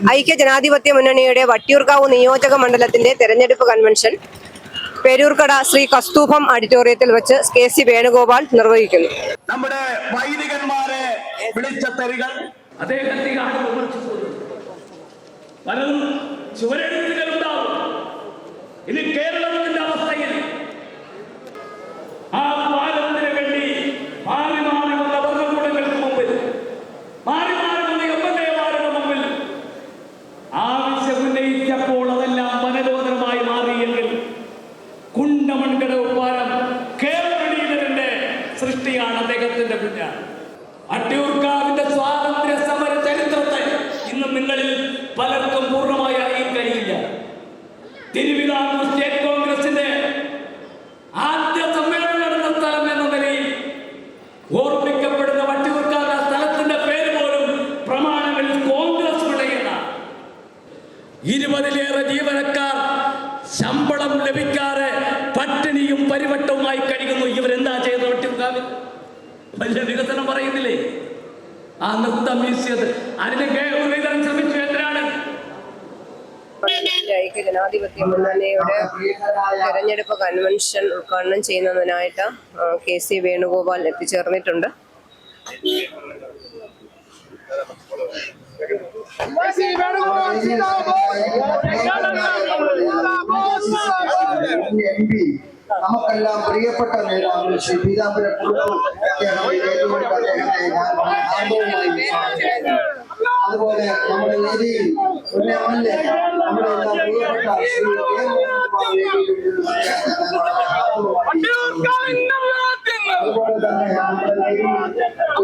ഐക്യ ജനാധിപത്യ മുന്നണിയുടെ വട്ടിയൂർക്കാവ് നിയോജക മണ്ഡലത്തിന്റെ തെരഞ്ഞെടുപ്പ് കൺവെൻഷൻ പേരൂർക്കട ശ്രീ കസ്തൂഭം ഓഡിറ്റോറിയത്തിൽ വെച്ച് KC വേണുഗോപാൽ നിർവഹിക്കുന്നു. നമ്മുടെ വൈദികന്മാരെ വിളിച്ച തെറികൾ ഇനി കേരളത്തിന്റെ അവസ്ഥയിൽ ആ പാലത്തിന് വേണ്ടി മാറി മാറി വന്ന ഭരണകൂടങ്ങൾക്ക് മുമ്പിൽ മാറി മാറി വന്ന എംഎൽഎമാരുടെ മുമ്പിൽ ആവശ്യം ഉന്നയിച്ചപ്പോൾ അതെല്ലാം മനരോധനമായി മാറിയെങ്കിൽ കുണ്ടമൺകട ഉപ്പാരം കേരളീയരുടെ സൃഷ്ടിയാണ് അദ്ദേഹത്തിന്റെ കുഞ്ഞാണ്. വട്ടിയൂർക്കാവിന്റെ സ്വാതന്ത്ര്യ സമര ചരിത്രത്തെ ഇന്നും നിങ്ങളിൽ പലർക്കും പൂർണ്ണമായി അറിയാൻ കഴിയില്ല. തിരുവിതാംകൂർ സ്റ്റേറ്റ് കോൺഗ്രസിന്റെ ആദ്യ സമ്മേളനം നടന്ന സ്ഥലം എന്ന നിലയിൽ ഓർമ്മിക്കപ്പെടുന്ന വട്ടിയൂർക്കാവ് സ്ഥലത്തിന്റെ പേര് പോലും പ്രമാണങ്ങളിൽ കോൺഗ്രസ് വിളയുന്ന 20-ലേറെ ജീവനക്കാർ ശമ്പളം ലഭിക്കാതെ പട്ടിണിയും പരിവട്ടവുമായി കഴിയുന്നു. ഇവരെന്താ ചെയ്ത വട്ടിയൂർക്കാവിൽ? വലിയ വികസനം പറയുന്നില്ലേ? ആ നൃത്തം വീശിയത് അതിന് ശ്രമിച്ചു. എന്തിനാണ്? ഐക്യ ജനാധിപത്യ മുന്നണിയുടെ തെരഞ്ഞെടുപ്പ് കൺവെൻഷൻ ഉദ്ഘാടനം ചെയ്യുന്നതിനായിട്ട് KC വേണുഗോപാൽ എത്തിച്ചേർന്നിട്ടുണ്ട്. നമുക്കെല്ലാം പ്രിയപ്പെട്ട നേതാവ് ശ്രീ പീതാംബര അതുപോലെ നമ്മുടെ വേദിയിൽ ഒരു MLA നമ്മുടെ എല്ലാം പ്രിയപ്പെട്ട ശ്രീ അതുപോലെ തന്നെ നമ്മുടെ